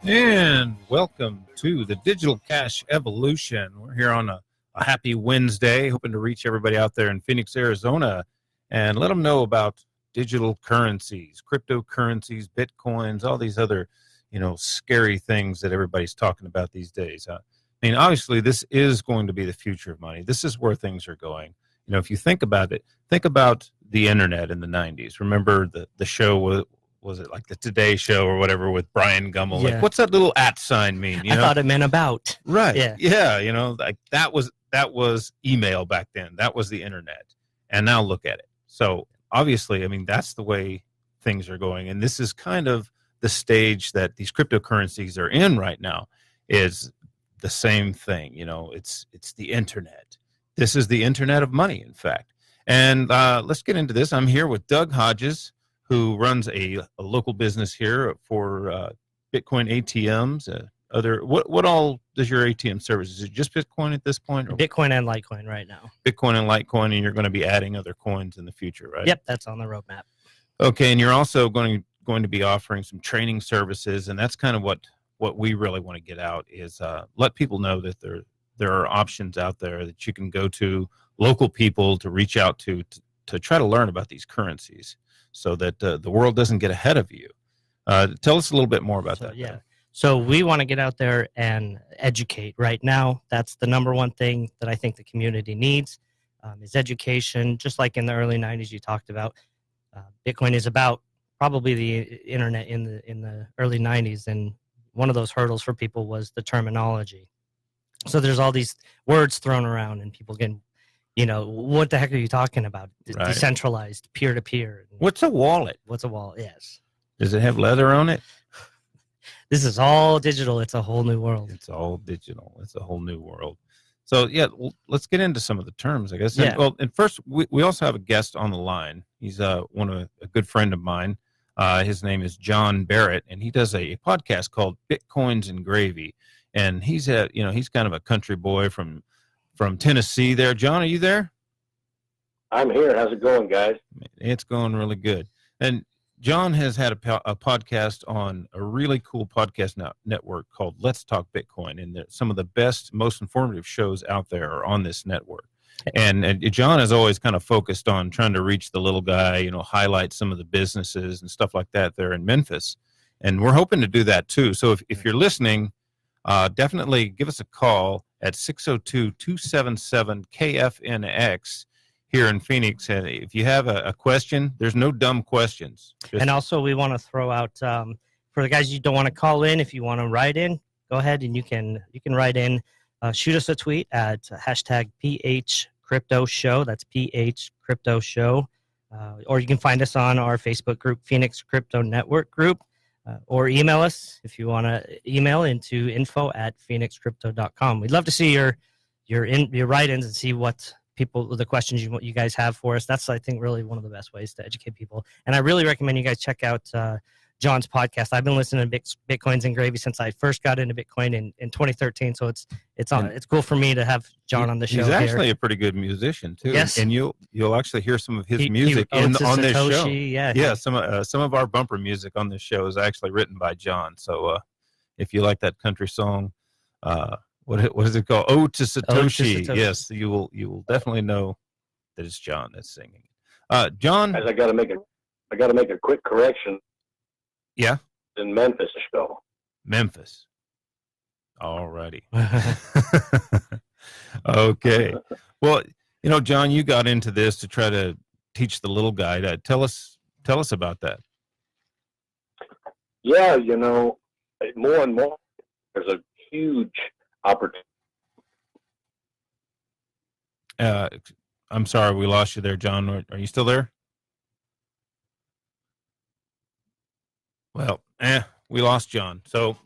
And welcome to the Digital Cash Evolution. We're here on a happy Wednesday, hoping to reach everybody out there in Phoenix, Arizona, and let them know about digital currencies, cryptocurrencies, bitcoins, all these other, scary things that everybody's talking about these days. I mean, obviously, this is going to be the future of money. This is where things are going. If you think about it, think about the internet in the 90s. Remember the show was it like the Today Show or whatever with Brian Gumbel? Yeah. Like, what's that little @ sign mean? I thought it meant about. Right. Yeah. Like that was email back then. That was the internet. And now look at it. So obviously, I mean, that's the way things are going. And this is kind of the stage that these cryptocurrencies are in right now, is the same thing. It's the internet. This is the internet of money, in fact. And let's get into this. I'm here with Doug Hodges, who runs a local business here for Bitcoin ATMs. What all does your ATM service? Is it just Bitcoin at this point? Or Bitcoin and Litecoin right now. Bitcoin and Litecoin, and you're going to be adding other coins in the future, right? Yep, that's on the roadmap. Okay, and you're also going to be offering some training services, and that's kind of what we really want to get out is let people know that there are options out there that you can go to, local people to reach out to try to learn about these currencies, so that the world doesn't get ahead of you. Tell us a little bit more about that. Yeah. So we want to get out there and educate right now. That's the number one thing that I think the community needs is education. Just like in the early 90s you talked about, Bitcoin is about probably the internet in the early 90s. And one of those hurdles for people was the terminology. So there's all these words thrown around and people get, what the heck are you talking about? Right. Decentralized, peer-to-peer. What's a wallet? What's a wallet? Yes. Does it have leather on it? This is all digital. It's a whole new world. It's all digital. It's a whole new world. So, yeah, let's get into some of the terms, I guess. Yeah. And first, we also have a guest on the line. He's a good friend of mine. His name is John Barrett, and he does a podcast called Bitcoins and Gravy. And he's kind of a country boy from Tennessee there. John, are you there? I'm here. How's it going, guys? It's going really good. And John has had a podcast on a really cool podcast network called Let's Talk Bitcoin. And some of the best, most informative shows out there are on this network. And John has always kind of focused on trying to reach the little guy, highlight some of the businesses and stuff like that there in Memphis. And we're hoping to do that too. So if you're listening, definitely give us a call at 602-277-KFNX here in Phoenix. And if you have a question, there's no dumb questions. And also we want to throw out, for the guys you don't want to call in, if you want to write in, go ahead and you can write in, shoot us a tweet at hashtag #PHCryptoShow. That's PH Crypto Show. Or you can find us on our Facebook group, Phoenix Crypto Network group. Or email us if you want to email into info@phoenixcrypto.com. We'd love to see your write-ins and see what the questions you guys have for us. That's, I think, really one of the best ways to educate people. And I really recommend you guys check out John's podcast. I've been listening to Bitcoins and Gravy since I first got into Bitcoin in 2013. So it's cool for me to have John on the show. He's actually a pretty good musician too. Yes. And you'll actually hear some of his music on this show. Yeah. Some of our bumper music on this show is actually written by John. So if you like that country song, what is it called? Ode to Satoshi. Yes, you will definitely know that it's John that's singing. John, Guys, I got to make a quick correction. Yeah. In Memphis show. Memphis. All righty. Okay. Well, John, you got into this to try to teach the little guy. Tell us about that. Yeah, more and more, there's a huge opportunity. I'm sorry, we lost you there, John. Are you still there? Well, we lost John. So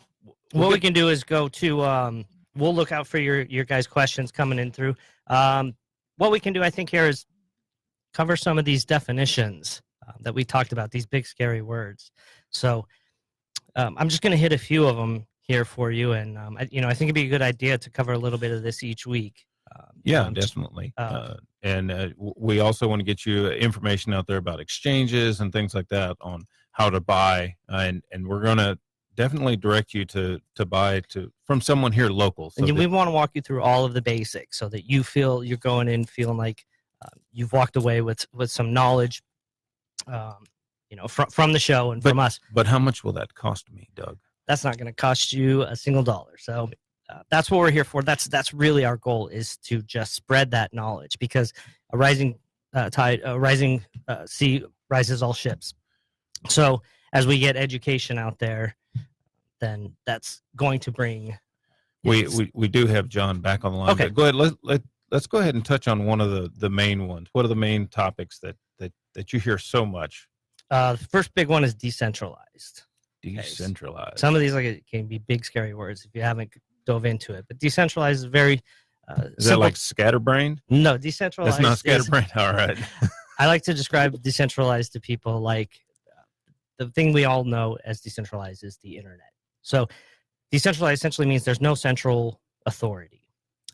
what we can do is go to we'll look out for your guys' questions coming in through. What we can do, I think, here is cover some of these definitions that we talked about, these big scary words. So I'm just going to hit a few of them here for you, and I think it'd be a good idea to cover a little bit of this each week. Yeah, definitely. And we also want to get you information out there about exchanges and things like that on how to buy. And we're going to definitely direct you to buy from someone here local. So And we want to walk you through all of the basics so that you feel you're going in feeling like you've walked away with some knowledge, from the show and from us. But how much will that cost me, Doug? That's not going to cost you a single dollar. So that's what we're here for. That's really our goal, is to just spread that knowledge, because a rising sea rises all ships. So as we get education out there, then that's going to bring. We do have John back on the line. Okay. Go ahead. Let's go ahead and touch on one of the main ones. What are the main topics that you hear so much? The first big one is decentralized. Decentralized. Some of these can be big, scary words if you haven't dove into it. But decentralized is very is that like scatterbrained? No, decentralized. That's not scatterbrained. All right. I like to describe decentralized to people like the thing we all know as decentralized is the internet. So decentralized essentially means there's no central authority.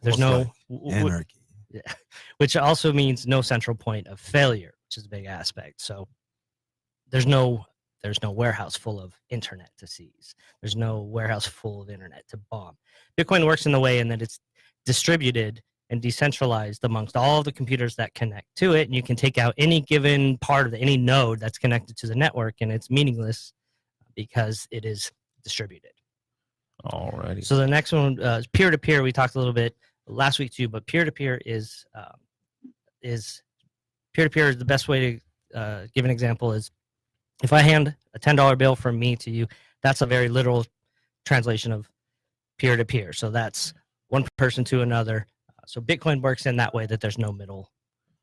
There's no anarchy. Which also means no central point of failure, which is a big aspect. So there's no warehouse full of internet to seize. There's no warehouse full of internet to bomb. Bitcoin works in the way in that it's distributed and decentralized amongst all of the computers that connect to it, and you can take out any given part of any node that's connected to the network, and it's meaningless because it is distributed. All righty. So the next one is peer-to-peer. We talked a little bit last week too, but peer-to-peer is peer-to-peer is the best way to give an example is if I hand a $10 bill from me to you, that's a very literal translation of peer-to-peer. So that's one person to another. So Bitcoin works in that way, that there's no middle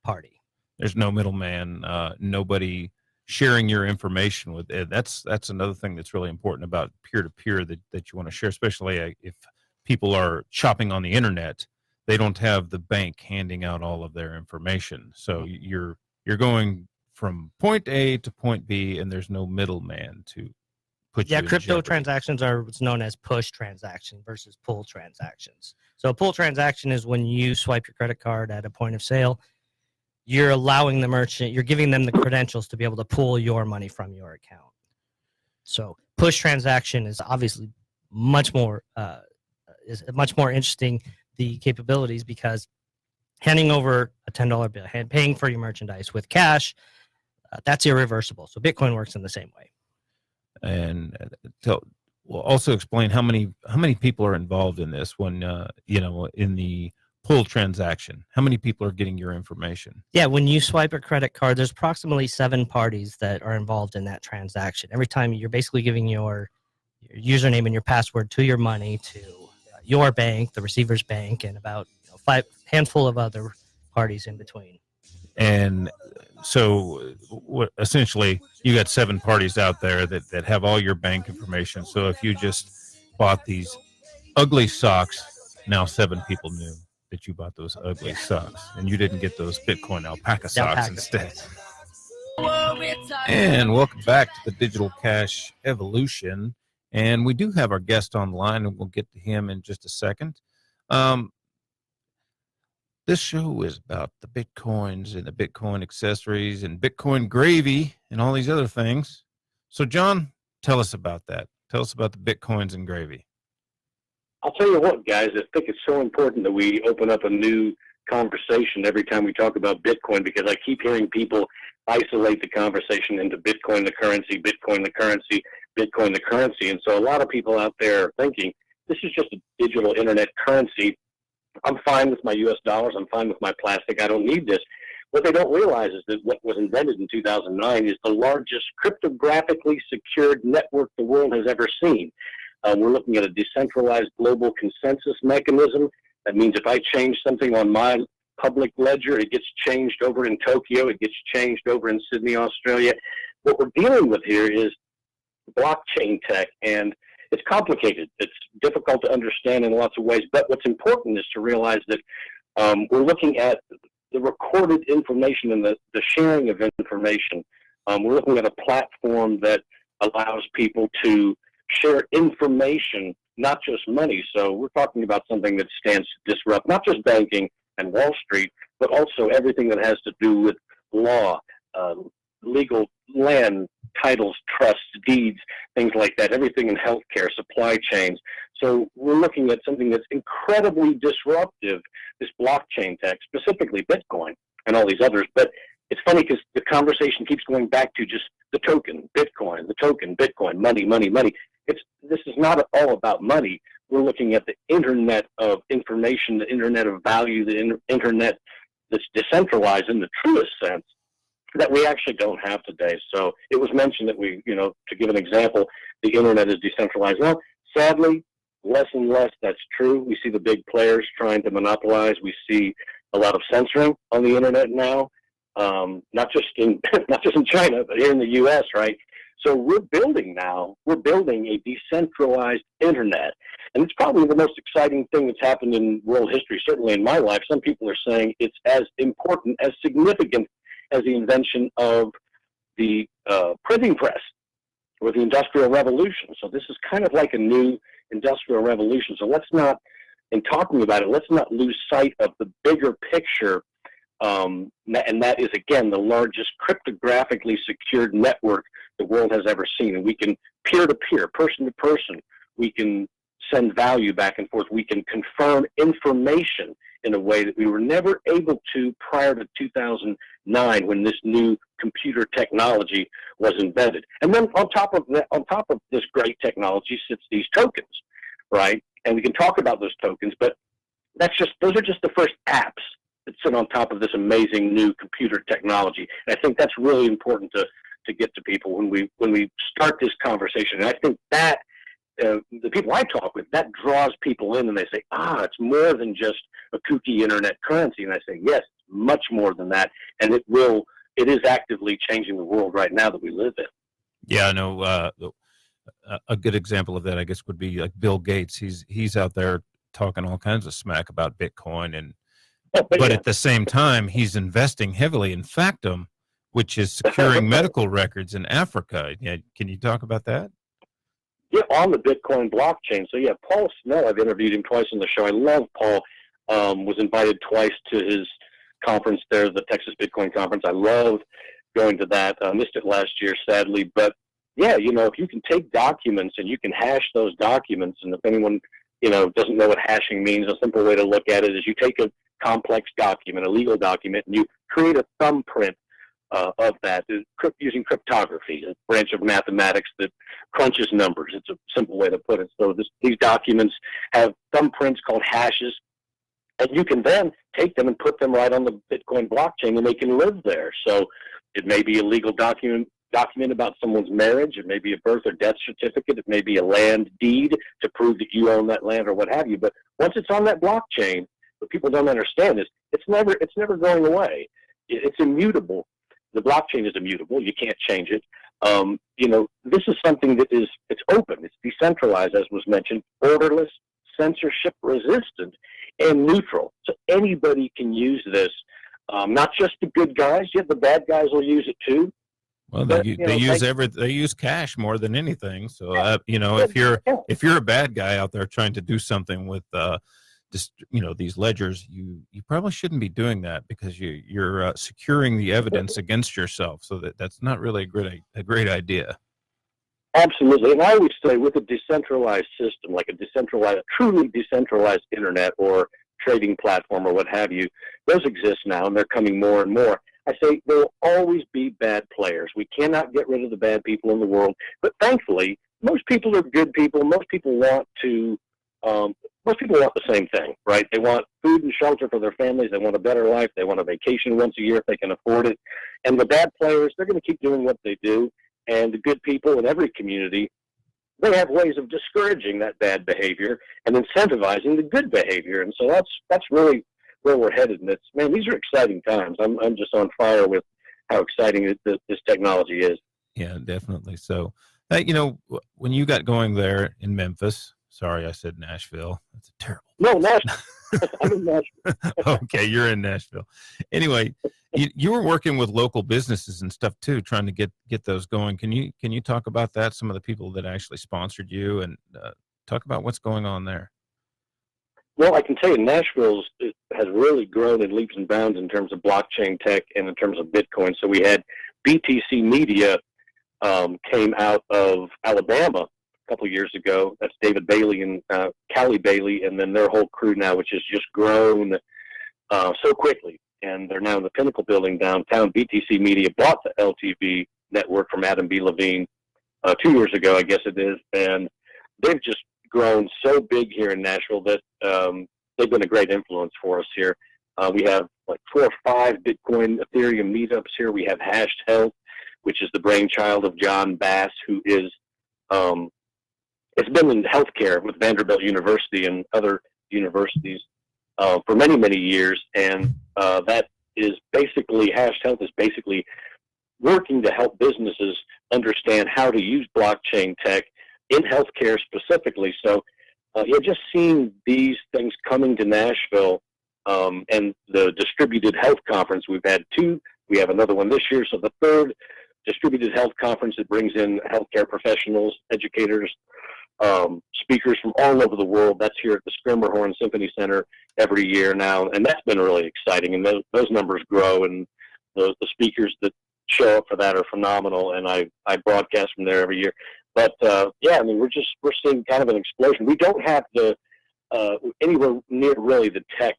party. There's no middleman, nobody sharing your information with it. That's another thing that's really important about peer-to-peer that you want to share, especially if people are shopping on the internet. They don't have the bank handing out all of their information. So you're going from point A to point B, and there's no middleman to put you in crypto jeopardy. transactions are what's known as push transaction versus pull transactions. So a pull transaction is when you swipe your credit card at a point of sale, you're allowing the merchant, you're giving them the credentials to be able to pull your money from your account. So push transaction is obviously much more interesting, the capabilities, because handing over a $10 bill, paying for your merchandise with cash, that's irreversible. So Bitcoin works in the same way. And we'll also explain how many people are involved in this when in the pull transaction. How many people are getting your information? Yeah, when you swipe a credit card, there's approximately 7 parties that are involved in that transaction. Every time you're basically giving your username and your password to your money to your bank, the receiver's bank, and about 5 handful of other parties in between. And so essentially you got 7 parties out there that have all your bank information. So if you just bought these ugly socks, now 7 people knew that you bought those ugly socks, and you didn't get those Bitcoin alpaca socks instead. And welcome back to the Digital Cash Evolution. And we do have our guest online, and we'll get to him in just a second. This show is about the Bitcoins and the Bitcoin accessories and Bitcoin gravy and all these other things. So, John, tell us about that. Tell us about the Bitcoins and gravy. I'll tell you what, guys, I think it's so important that we open up a new conversation every time we talk about Bitcoin, because I keep hearing people isolate the conversation into Bitcoin the currency, Bitcoin the currency, Bitcoin the currency. And so a lot of people out there are thinking, this is just a digital internet currency. I'm fine with my U.S. dollars. I'm fine with my plastic. I don't need this. What they don't realize is that what was invented in 2009 is the largest cryptographically secured network the world has ever seen. We're looking at a decentralized global consensus mechanism. That means if I change something on my public ledger, it gets changed over in Tokyo, it gets changed over in Sydney, Australia. What we're dealing with here is blockchain tech, and it's complicated. It's difficult to understand in lots of ways, but what's important is to realize that we're looking at the recorded information and the sharing of information. We're looking at a platform that allows people to share information, not just money. So we're talking about something that stands to disrupt not just banking and Wall Street, but also everything that has to do with law, legal land, titles, trusts, deeds, things like that, everything in healthcare, supply chains. So we're looking at something that's incredibly disruptive, this blockchain tech, specifically Bitcoin and all these others. But it's funny because the conversation keeps going back to just the token, Bitcoin, money, money, money. This is not all about money. We're looking at the internet of information, the internet of value, the internet that's decentralized in the truest sense that we actually don't have today. So it was mentioned that we, to give an example, the internet is decentralized. Well, sadly, less and less that's true. We see the big players trying to monopolize. We see a lot of censoring on the internet now, not just in China, but here in the U.S., right? So we're building a decentralized internet. And it's probably the most exciting thing that's happened in world history, certainly in my life. Some people are saying it's as important, as significant as the invention of the printing press or the Industrial Revolution. So this is kind of like a new Industrial Revolution. So in talking about it, let's not lose sight of the bigger picture. And that is, again, the largest cryptographically secured network the world has ever seen. And we can peer-to-peer, person-to-person, we can send value back and forth. We can confirm information in a way that we were never able to prior to 2009 when this new computer technology was invented. And then on top of this great technology sits these tokens, right? And we can talk about those tokens, but those are just the first apps that sit on top of this amazing new computer technology. And I think that's really important to get to people when we start this conversation. And I think that the people I talk with, that draws people in, and they say, it's more than just a kooky internet currency. And I say, yes, much more than that. And it is actively changing the world right now that we live in. Yeah, I know. A good example of that, I guess, would be like Bill Gates. He's out there talking all kinds of smack about Bitcoin, but at the same time, he's investing heavily in Factum, which is securing medical records in Africa. Yeah, can you talk about that? Yeah, on the Bitcoin blockchain. So yeah, Paul Snell, I've interviewed him twice on the show. I love Paul. Was invited twice to his conference there, the Texas Bitcoin Conference. I love going to that. I missed it last year, sadly. But yeah, if you can take documents and you can hash those documents, and if anyone, doesn't know what hashing means, a simple way to look at it is you take a complex document, a legal document, and you create a thumbprint of that using cryptography, a branch of mathematics that crunches numbers. It's a simple way to put it. So these documents have thumbprints called hashes, and you can then take them and put them right on the Bitcoin blockchain, and they can live there. So it may be a legal document about someone's marriage. It may be a birth or death certificate. It may be a land deed to prove that you own that land or what have you. But once it's on that blockchain, what people don't understand is it's never going away. It's immutable. The blockchain is immutable. You can't change it. This is something that it's open. It's decentralized, as was mentioned, borderless, censorship resistant, and neutral. So anybody can use this. Not just the good guys. Yet the bad guys will use it too. Well, they use cash more than anything. So if you're a bad guy out there trying to do something with these ledgers, you probably shouldn't be doing that, because you're securing the evidence against yourself. So that's not really a great idea. Absolutely. And I always say, with a decentralized system, like a truly decentralized internet or trading platform or what have you, those exist now, and they're coming more and more. I say there will always be bad players. We cannot get rid of the bad people in the world. But thankfully, most people are good people. Most people want the same thing, right? They want food and shelter for their families. They want a better life. They want a vacation once a year if they can afford it. And the bad players, they're going to keep doing what they do. And the good people in every community, they have ways of discouraging that bad behavior and incentivizing the good behavior. And so that's really where we're headed. And these are exciting times. I'm just on fire with how exciting this technology is. Yeah, definitely. So, when you got going there in Memphis, sorry, I said Nashville. That's a terrible. No, Nashville. I'm in Nashville. Okay, you're in Nashville. Anyway, you were working with local businesses and stuff too, trying to get those going. Can you talk about that? Some of the people that actually sponsored you, and talk about what's going on there. Well, I can tell you, Nashville has really grown in leaps and bounds in terms of blockchain tech and in terms of Bitcoin. So we had BTC Media came out of Alabama a couple years ago. That's David Bailey and Callie Bailey, and then their whole crew now, which has just grown so quickly. And they're now in the Pinnacle building downtown. BTC Media bought the LTV network from Adam B. Levine 2 years ago, I guess it is. And they've just grown so big here in Nashville that they've been a great influence for us here. We have like 4 or 5 Bitcoin Ethereum meetups here. We have Hashed Health, which is the brainchild of John Bass, who is, it's been in healthcare with Vanderbilt University and other universities for many, many years. And that is basically, Hashed Health is basically working to help businesses understand how to use blockchain tech in healthcare specifically. So just seeing these things coming to Nashville, and the Distributed Health Conference, we've had 2. We have another one this year. So the 3rd Distributed Health Conference that brings in healthcare professionals, educators, speakers from all over the world. That's here at the Schermerhorn Symphony Center every year now. And that's been really exciting. And those numbers grow, and the speakers that show up for that are phenomenal. And I broadcast from there every year. But I mean, we're seeing kind of an explosion. We don't have anywhere near really the tech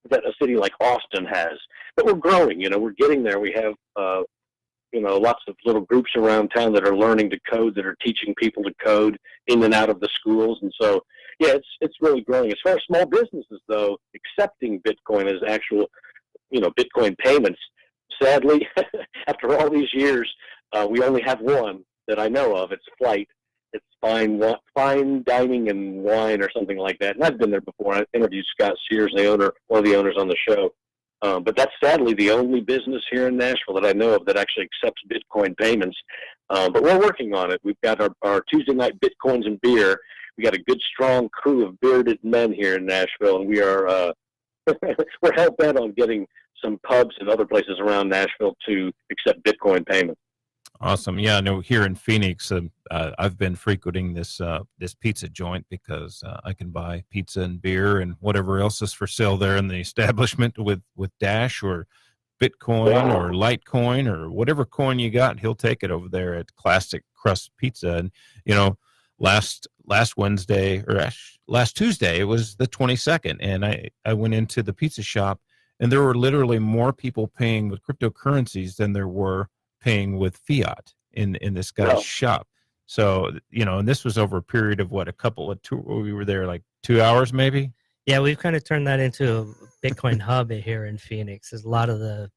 that a city like Austin has, but we're growing. We're getting there. We have lots of little groups around town that are learning to code, that are teaching people to code in and out of the schools. And so, it's really growing. As far as small businesses, though, accepting Bitcoin as actual, Bitcoin payments, sadly, after all these years, we only have one that I know of. It's Flight. It's fine dining and wine or something like that. And I've been there before. I interviewed Scott Sears, one of the owners on the show. But that's sadly the only business here in Nashville that I know of that actually accepts Bitcoin payments. But we're working on it. We've got our Tuesday night Bitcoins and beer. We got a good, strong crew of bearded men here in Nashville, and we are we're hell bent on getting some pubs and other places around Nashville to accept Bitcoin payments. Awesome. Yeah, I know here in Phoenix, I've been frequenting this pizza joint because I can buy pizza and beer and whatever else is for sale there in the establishment with Dash or Bitcoin or Litecoin or whatever coin you got. He'll take it over there at Classic Crust Pizza. And, last Wednesday or last Tuesday, it was the 22nd, and I went into the pizza shop, and there were literally more people paying with cryptocurrencies than there were paying with fiat in this guy's shop. So, and this was over a period of we were there like 2 hours maybe. Yeah, we've kind of turned that into a Bitcoin hub here in Phoenix. There's a lot of the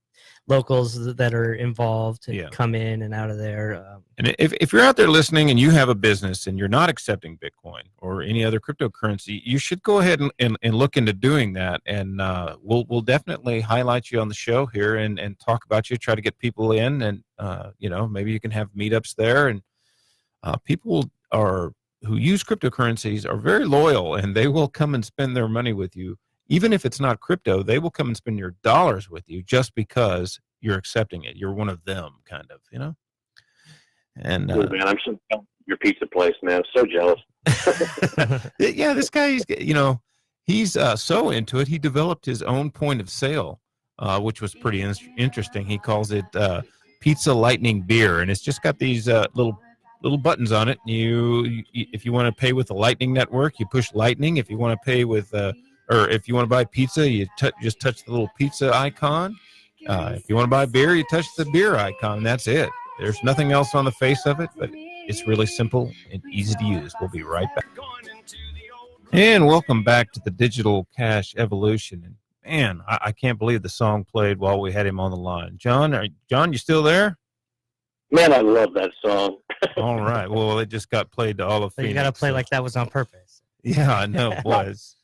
locals that are involved come in and out of there. And if you're out there listening and you have a business and you're not accepting Bitcoin or any other cryptocurrency, you should go ahead and look into doing that. And we'll definitely highlight you on the show here and talk about you, try to get people in. And, maybe you can have meetups there. And people who use cryptocurrencies are very loyal, and they will come and spend their money with you. Even if it's not crypto, they will come and spend your dollars with you just because you're accepting it. You're one of them, kind of, And man, I'm so jealous of your pizza place, man. I'm so jealous. Yeah, this guy, he's so into it. He developed his own point of sale, which was pretty interesting. He calls it Pizza Lightning Beer, and it's just got these little buttons on it. If you want to pay with the Lightning Network, you push Lightning. If you want to pay with or if you want to buy pizza, you just touch the little pizza icon. If you want to buy beer, you touch the beer icon. That's it. There's nothing else on the face of it, but it's really simple and easy to use. We'll be right back. And welcome back to the Digital Cash Evolution. And man, I can't believe the song played while we had him on the line. John, you still there? Man, I love that song. All right. Well, it just got played to all of Phoenix. You got to play like that was on purpose. Yeah, I know it was.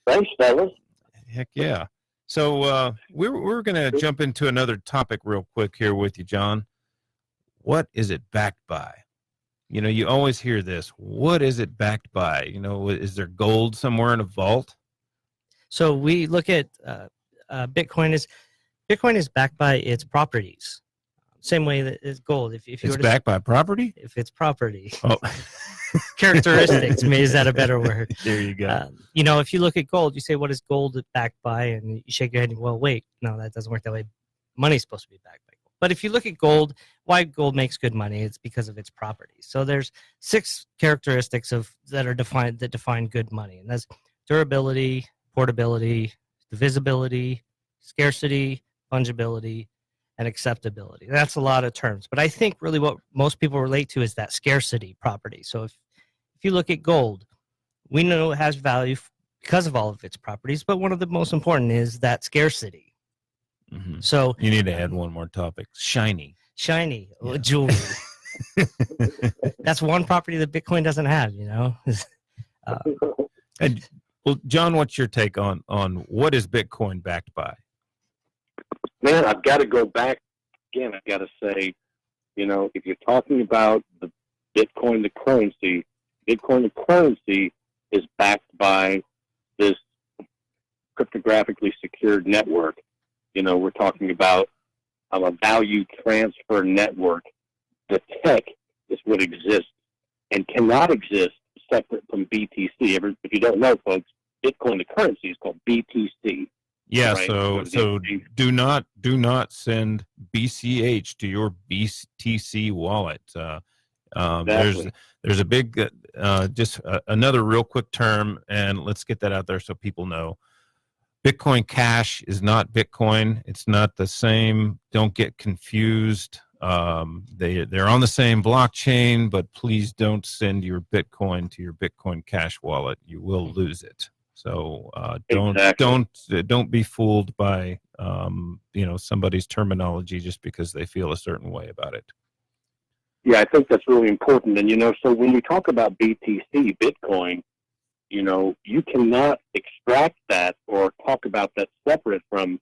Thanks, fellas. Heck yeah. So we're going to jump into another topic real quick here with you, John. What is it backed by? You always hear this. What is it backed by? Is there gold somewhere in a vault? So we look at Bitcoin is backed by its properties. Same way that it's gold. If it's backed by property? If it's property. Oh. Characteristics, maybe is that a better word? There you go. If you look at gold, you say, what is gold backed by? And you shake your head and, well, wait, no, that doesn't work that way. Money's supposed to be backed by gold. But if you look at gold, why gold makes good money, it's because of its properties. So there's 6 characteristics that define good money, and that's durability, portability, divisibility, scarcity, fungibility, and acceptability. That's a lot of terms, but I think really what most people relate to is that scarcity property. So if you look at gold, we know it has value because of all of its properties, but one of the most important is that scarcity. Mhm. So You need to add one more topic. Shiny. Yeah. Jewelry. That's one property that Bitcoin doesn't have, And, well, John, what's your take on what is Bitcoin backed by? Man, I've got to go back again. I've got to say, if you're talking about the Bitcoin, the currency is backed by this cryptographically secured network. We're talking about a value transfer network. The tech is what exists and cannot exist separate from BTC. If you don't know, folks, Bitcoin, the currency, is called BTC. Yeah, Right. so do not send BCH to your BTC wallet. Exactly. There's a big another real quick term, and let's get that out there so people know. Bitcoin Cash is not Bitcoin. It's not the same. Don't get confused. They're on the same blockchain, but please don't send your Bitcoin to your Bitcoin Cash wallet. You will lose it. So don't be fooled by somebody's terminology just because they feel a certain way about it. Yeah, I think that's really important. And so when we talk about BTC, Bitcoin, you cannot extract that or talk about that separate from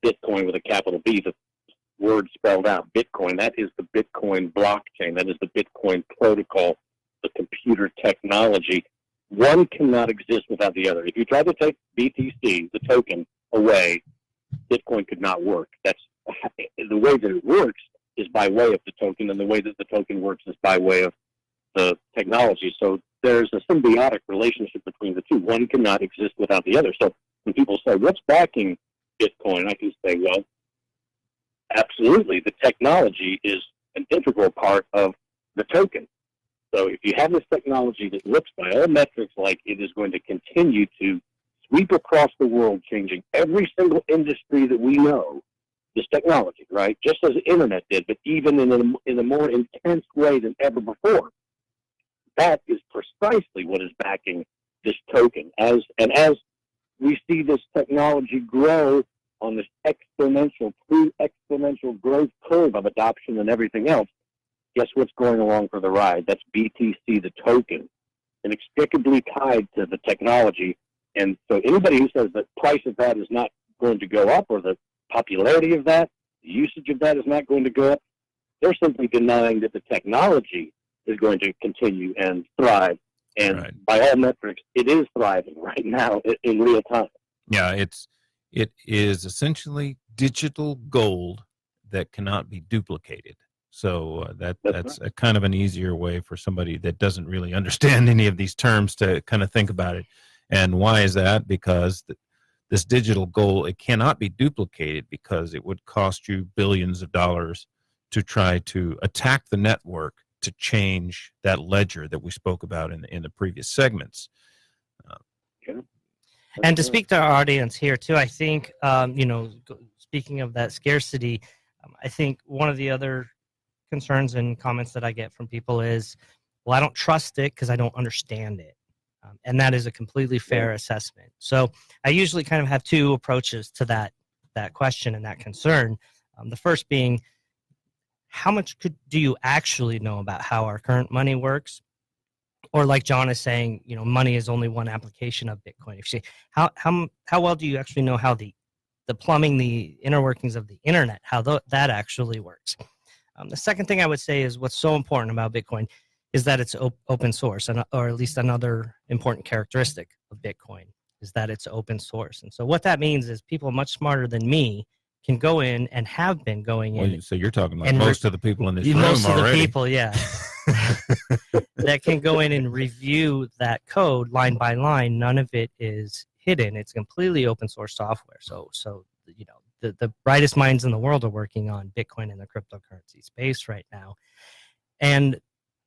Bitcoin with a capital B, the word spelled out, Bitcoin. That is the Bitcoin blockchain. That is the Bitcoin protocol, the computer technology. One cannot exist without the other. If you try to take BTC, the token, away, Bitcoin could not work. That's the way that it works is by way of the token, and the way that the token works is by way of the technology. So there's a symbiotic relationship between the two. One cannot exist without the other. So when people say, what's backing Bitcoin? I can say, well, absolutely. The technology is an integral part of the token. So if you have this technology that looks by all metrics like it is going to continue to sweep across the world, changing every single industry that we know, this technology, right? Just as the internet did, but even in a more intense way than ever before. That is precisely what is backing this token. As we see this technology grow on this exponential growth curve of adoption and everything else, guess what's going along for the ride? That's BTC, the token, inextricably tied to the technology. And so anybody who says the price of that is not going to go up, or the popularity of that, the usage of that is not going to go up, they're simply denying that the technology is going to continue and thrive. And right. By all metrics, it is thriving right now in real time. Yeah, it is essentially digital gold that cannot be duplicated. So that's right. a kind of an easier way for somebody that doesn't really understand any of these terms to kind of think about it. And why is that? Because this digital gold, it cannot be duplicated because it would cost you billions of dollars to try to attack the network to change that ledger that we spoke about in the previous segments. And to speak to our audience here too, I think, speaking of that scarcity, I think one of the other concerns and comments that I get from people is, well, I don't trust it because I don't understand it. And that is a completely fair assessment. So I usually kind of have two approaches to that question and that concern. The first being, how much do you actually know about how our current money works? Or like John is saying, money is only one application of Bitcoin. If you say, how well do you actually know how the plumbing, the inner workings of the internet, how that actually works? The second thing I would say is what's so important about Bitcoin is that it's open source, or at least another important characteristic of Bitcoin is that it's open source. And so what that means is people much smarter than me can go in and have been going in. So you're talking about most of the people in this room most of already. the people, yeah, that can go in and review that code line by line. None of it is hidden. It's completely open source software. So the brightest minds in the world are working on Bitcoin and the cryptocurrency space right now. And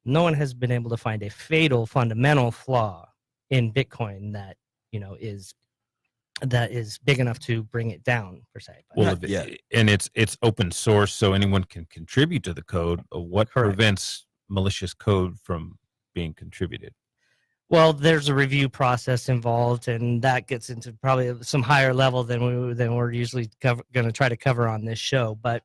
no one has been able to find a fatal fundamental flaw in Bitcoin that, that is big enough to bring it down per se. Well, and it's open source, so anyone can contribute to the code. What prevents malicious code from being contributed? Well, there's a review process involved, and that gets into probably some higher level than we're usually going to try to cover on this show. But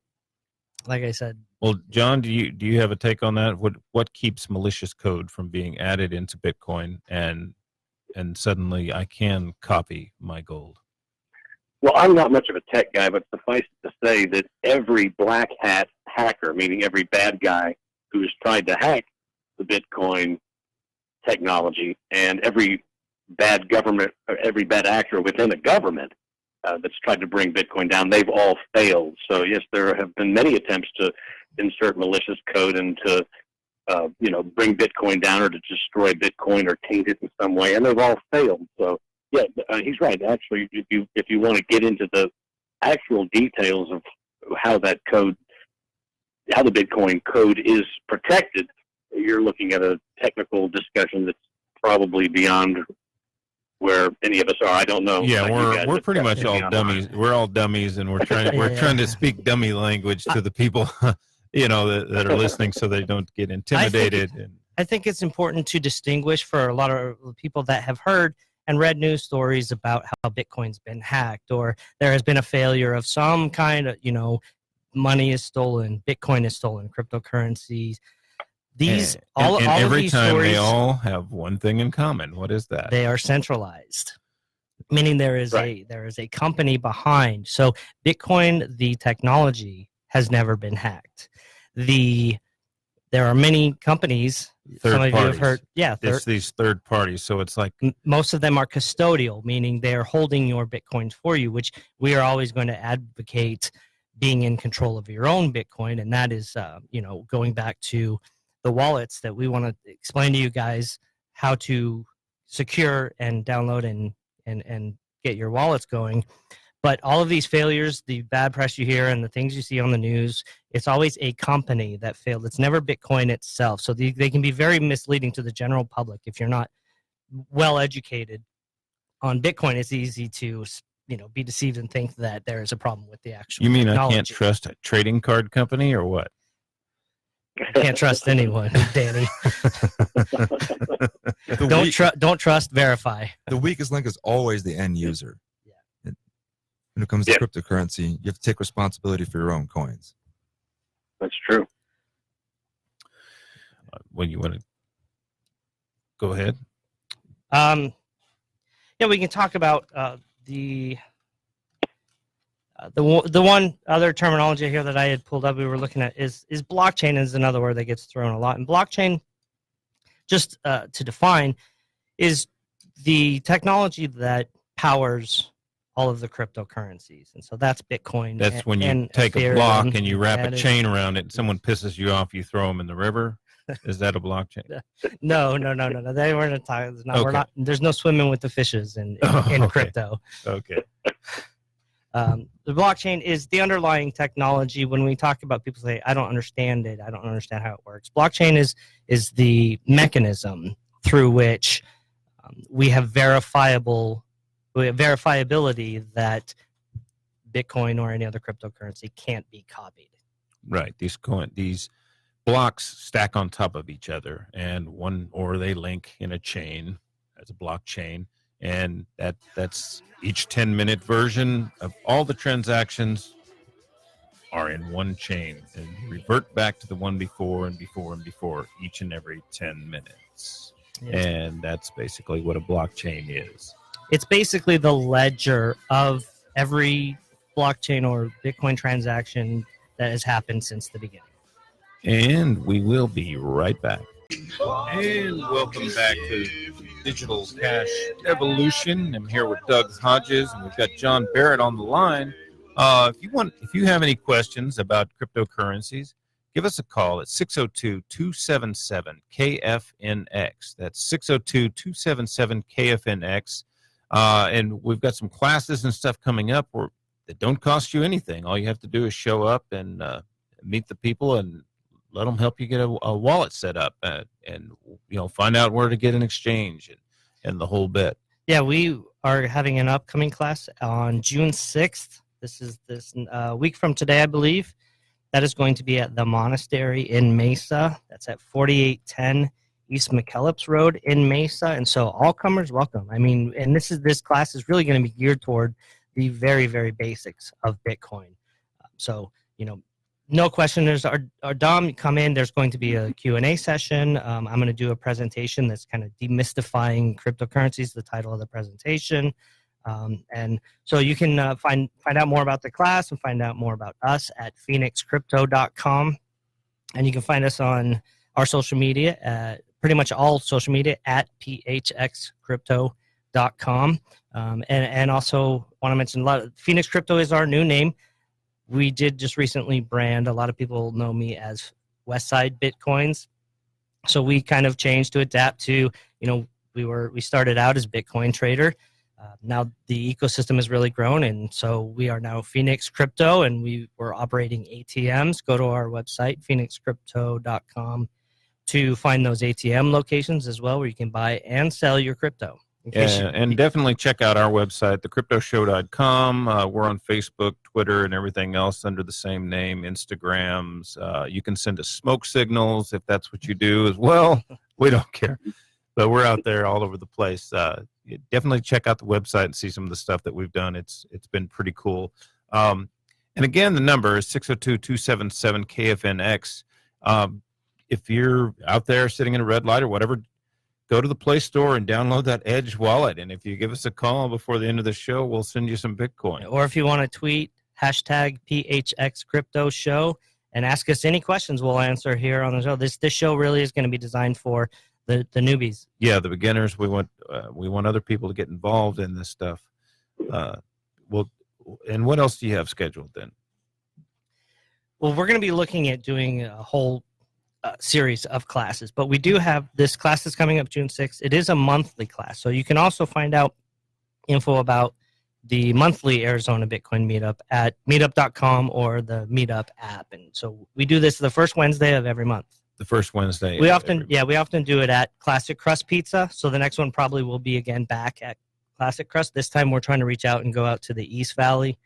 like I said, well, John, do you have a take on that? What keeps malicious code from being added into Bitcoin and suddenly I can copy my gold? Well, I'm not much of a tech guy, but suffice it to say that every black hat hacker, meaning every bad guy who has tried to hack the Bitcoin technology, and every bad government, or every bad actor within a government that's tried to bring Bitcoin down, they've all failed. So yes, there have been many attempts to insert malicious code and to bring Bitcoin down or to destroy Bitcoin or taint it in some way, and they've all failed. So yeah, he's right. Actually, if you want to get into the actual details of how the Bitcoin code is protected, you're looking at a technical discussion that's probably beyond where any of us are. I don't know. Yeah, we're pretty much all dummies. We're all dummies, and we're trying to speak dummy language to the people, that are listening, so they don't get intimidated. I think it's important to distinguish for a lot of people that have heard and read news stories about how Bitcoin's been hacked, or there has been a failure of some kind of, money is stolen, Bitcoin is stolen, cryptocurrencies. Every time stories, they all have one thing in common. What is that? They are centralized, meaning there is a company behind. So Bitcoin, the technology, has never been hacked. There are many companies. Some of you have heard. Yeah, it's these third parties. So it's like most of them are custodial, meaning they are holding your Bitcoins for you, which we are always going to advocate being in control of your own Bitcoin, and that is, going back to the wallets that we want to explain to you guys how to secure and download and get your wallets going. But all of these failures, the bad press you hear and the things you see on the news, it's always a company that failed. It's never Bitcoin itself. So they can be very misleading to the general public. If you're not well educated on Bitcoin, it's easy to be deceived and think that there is a problem with the actual You mean technology. I can't trust a trading card company or what? I can't trust anyone, Danny. Don't trust, verify. The weakest link is always the end user. Yeah. When it comes to cryptocurrency, you have to take responsibility for your own coins. That's true. When you want to go ahead. We can talk about the one other terminology here that I had pulled up, we were looking at is blockchain is another word that gets thrown a lot. And blockchain, just to define, is the technology that powers all of the cryptocurrencies. And so that's Bitcoin. That's when you take a block and you wrap a chain around it and someone pisses you off, you throw them in the river. Is that a blockchain? No. They weren't talking. We're not. There's no swimming with the fishes in crypto. Okay. The blockchain is the underlying technology. When we talk about, people say, I don't understand it. I don't understand how it works. Blockchain is the mechanism through which we have verifiability that Bitcoin or any other cryptocurrency can't be copied. Right. These blocks stack on top of each other, and or they link in a chain as a blockchain. And that's each 10-minute version of all the transactions are in one chain and revert back to the one before and before and before each and every 10 minutes. Yeah. And that's basically what a blockchain is. It's basically the ledger of every blockchain or Bitcoin transaction that has happened since the beginning. And we will be right back. And welcome back to Digital Cash Evolution. I'm here with Doug Hodges, and we've got John Barrett on the line. If you have any questions about cryptocurrencies, give us a call at 602-277-KFNX. That's 602-277-KFNX. And we've got some classes and stuff coming up don't cost you anything. All you have to do is show up and meet the people and let them help you get a wallet set up and find out where to get an exchange and the whole bit. Yeah, we are having an upcoming class on June 6th. This is this week from today, I believe. That is going to be at the Monastery in Mesa. That's at 4810 East McKellips Road in Mesa. And so all comers welcome. I mean, and this class is really going to be geared toward the very, very basics of Bitcoin. So, no question. There's our Dom, come in. There's going to be a Q&A session. I'm going to do a presentation that's kind of demystifying cryptocurrencies, the title of the presentation. And so you can find out more about the class and find out more about us at phoenixcrypto.com. And you can find us on our social media, pretty much all social media, at phxcrypto.com. And also want to mention Phoenix Crypto is our new name. We did just recently brand. A lot of people know me as Westside Bitcoins. So we kind of changed to adapt to, we started out as Bitcoin trader. Now the ecosystem has really grown, and so we are now Phoenix Crypto, and we're operating ATMs. Go to our website, phoenixcrypto.com, to find those ATM locations as well, where you can buy and sell your crypto. And definitely check out our website, thecryptoshow.com. We're on Facebook, Twitter, and everything else under the same name, Instagrams. You can send us smoke signals if that's what you do as well. We don't care. But we're out there all over the place. Definitely check out the website and see some of the stuff that we've done. It's been pretty cool. And again, the number is 602-277-KFNX. If you're out there sitting in a red light or whatever, go to the Play Store and download that Edge wallet. And if you give us a call before the end of the show, we'll send you some Bitcoin. Or if you want to tweet, #PHXCryptoShow, and ask us any questions we'll answer here on the show. This show really is going to be designed for the newbies. Yeah, the beginners. We want other people to get involved in this stuff. And what else do you have scheduled then? Well, we're going to be looking at doing a whole series of classes, but we do have this class that's coming up June 6th. It is a monthly class, so you can also find out info about the monthly Arizona Bitcoin meetup at meetup.com or the Meetup app. And so we do this the first Wednesday of every month. The first Wednesday. We often do it at Classic Crust Pizza. So the next one probably will be again back at Classic Crust. This time we're trying to reach out and go out to the East Valley.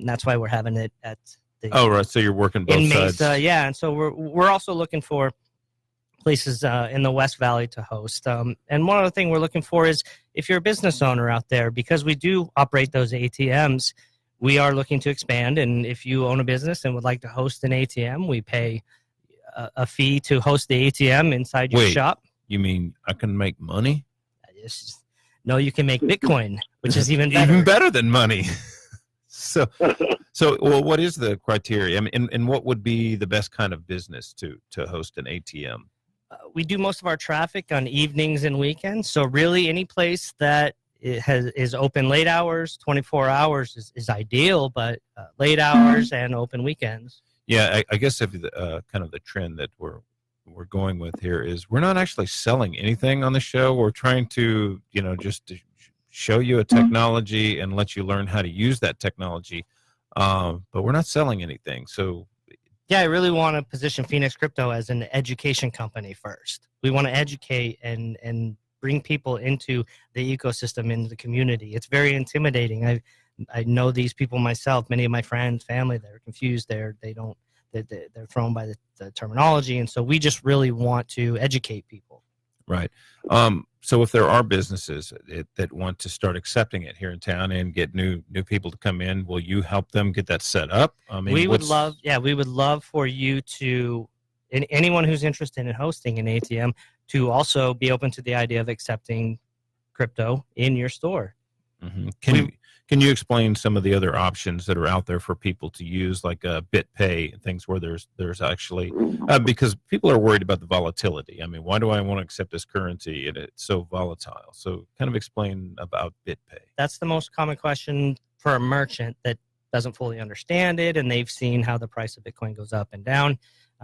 That's why we're having it at right. So you're working both sides. Mesa, yeah. And so we're also looking for places in the West Valley to host. And one other thing we're looking for is if you're a business owner out there, because we do operate those ATMs, we are looking to expand. And if you own a business and would like to host an ATM, we pay a fee to host the ATM inside your shop. You mean I can make money? No, you can make Bitcoin, which is even better. Even better than money. So, well, what is the criteria? I mean, and what would be the best kind of business to host an ATM? We do most of our traffic on evenings and weekends. So really any place that is open late hours, 24 hours is ideal, but late hours and open weekends. Yeah, I guess if kind of the trend that we're going with here is we're not actually selling anything on the show. We're trying to, just to show you a technology and let you learn how to use that technology. But we're not selling anything. So yeah, I really want to position Phoenix Crypto as an education company first. We want to educate and bring people into the ecosystem, into the community. It's very intimidating. I know these people myself, many of my friends, family, they're confused. They're thrown by the terminology. And so we just really want to educate people. Right. So if there are businesses that want to start accepting it here in town and get new people to come in, will you help them get that set up? I mean, we would love for you to, anyone who's interested in hosting an ATM, to also be open to the idea of accepting crypto in your store. Mm-hmm. Can you explain some of the other options that are out there for people to use, like BitPay and things where there's actually because people are worried about the volatility. I mean, why do I want to accept this currency and it's so volatile? So kind of explain about BitPay. That's the most common question for a merchant that doesn't fully understand it, and they've seen how the price of Bitcoin goes up and down.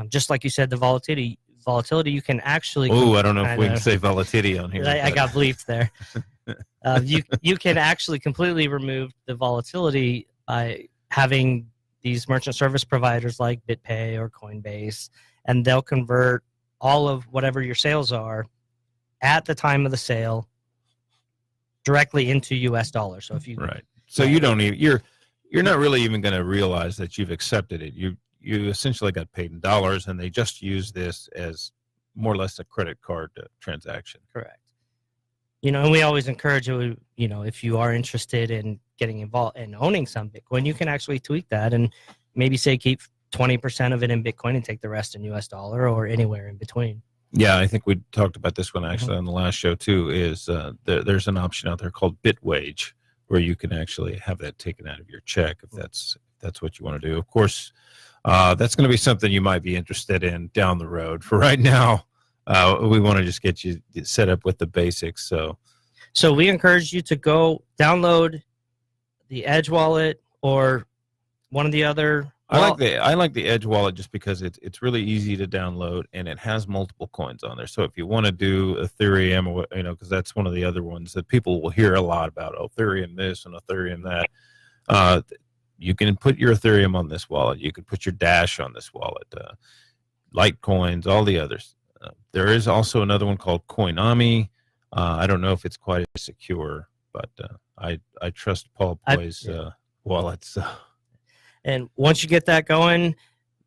Just like you said, the volatility you can actually. Oh, I don't know if we can say volatility on here. I got bleeped there. You can actually completely remove the volatility by having these merchant service providers like BitPay or Coinbase, and they'll convert all of whatever your sales are at the time of the sale directly into US dollars. So if you Right. So you don't even you're not really even going to realize that you've accepted it. You essentially got paid in dollars, and they just use this as more or less a credit card transaction. correct. And we always encourage you, if you are interested in getting involved and owning some Bitcoin, you can actually tweak that and maybe say keep 20% of it in Bitcoin and take the rest in US dollar or anywhere in between. Yeah, I think we talked about this one actually on the last show too. Is there's an option out there called Bitwage where you can actually have that taken out of your check if that's what you want to do. Of course, that's going to be something you might be interested in down the road. For right now, we want to just get you set up with the basics. So we encourage you to go download the Edge wallet or one of the other. I like the Edge wallet just because it's really easy to download and it has multiple coins on there. So if you want to do Ethereum or because that's one of the other ones that people will hear a lot about, Ethereum this and Ethereum that. You can put your Ethereum on this wallet. You can put your Dash on this wallet, Litecoins, all the others. There is also another one called Coinami. I don't know if it's quite as secure, but I trust Paul Poy's wallets. And once you get that going,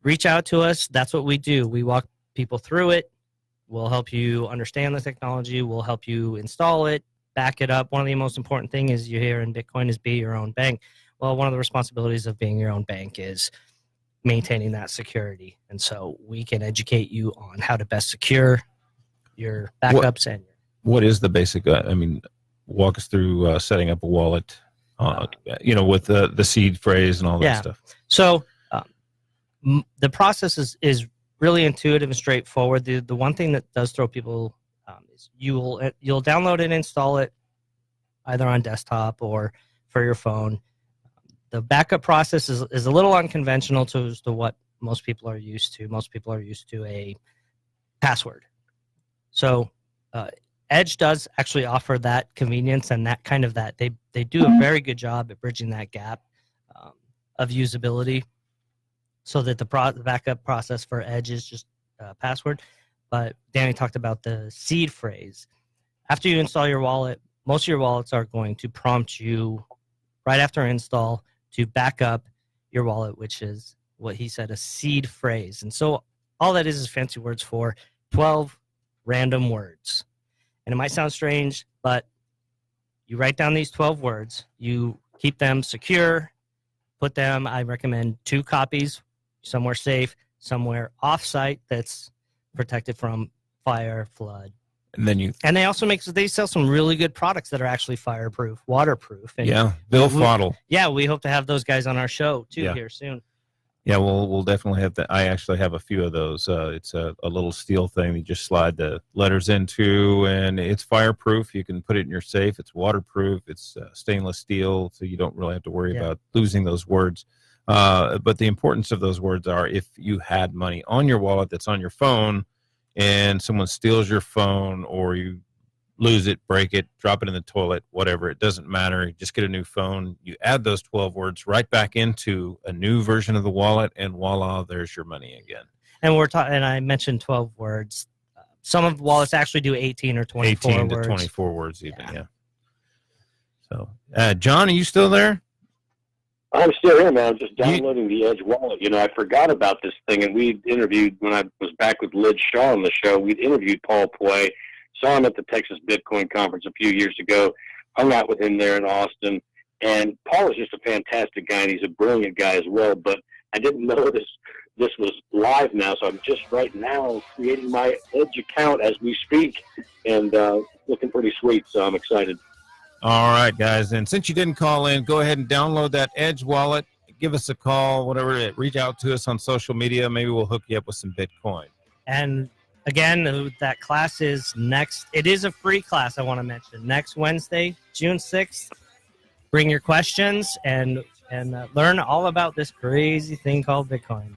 reach out to us. That's what we do. We walk people through it. We'll help you understand the technology. We'll help you install it, back it up. One of the most important things is you hear in Bitcoin is be your own bank. Well, one of the responsibilities of being your own bank is maintaining that security. And so we can educate you on how to best secure your backups. What is the basic, walk us through setting up a wallet, with the seed phrase and all that stuff. So the process is really intuitive and straightforward. The one thing that does throw people is you'll download and install it either on desktop or for your phone. The backup process is a little unconventional to what most people are used to. Most people are used to a password. So Edge does actually offer that convenience and that kind of that. They do a very good job at bridging that gap of usability so that the backup process for Edge is just a password. But Danny talked about the seed phrase. After you install your wallet, most of your wallets are going to prompt you right after install to back up your wallet, which is what he said, a seed phrase. And so all that is fancy words for 12 random words. And it might sound strange, but you write down these 12 words, you keep them secure, put them, I recommend 2 copies, somewhere safe, somewhere off-site that's protected from fire, flood. And they also they sell some really good products that are actually fireproof, waterproof. And Bill Fottle. Yeah, we hope to have those guys on our show too here soon. Yeah, we'll definitely have that. I actually have a few of those. It's a little steel thing you just slide the letters into, and it's fireproof. You can put it in your safe. It's waterproof. It's stainless steel, so you don't really have to worry about losing those words. But the importance of those words are if you had money on your wallet that's on your phone, and someone steals your phone or you lose it, break it, drop it in the toilet, whatever, it doesn't matter. You just get a new phone. You add those 12 words right back into a new version of the wallet, and voila, there's your money again. And and I mentioned 12 words. Some of the wallets actually do 18 or 24 18 words. to 24 words even, So, John, are you still there? I'm still here, man. I'm just downloading the Edge wallet. I forgot about this thing, and we interviewed, when I was back with Liz Shaw on the show, we'd interviewed Paul Poy, saw him at the Texas Bitcoin Conference a few years ago, hung out with him there in Austin, and Paul is just a fantastic guy, and he's a brilliant guy as well, but I didn't know this was live now, so I'm just right now creating my Edge account as we speak, and looking pretty sweet, so I'm excited. All right, guys. And since you didn't call in, go ahead and download that Edge wallet. Give us a call, whatever. Reach out to us on social media. Maybe we'll hook you up with some Bitcoin. And again, that class is next. It is a free class, I want to mention. Next Wednesday, June 6th. Bring your questions and learn all about this crazy thing called Bitcoin.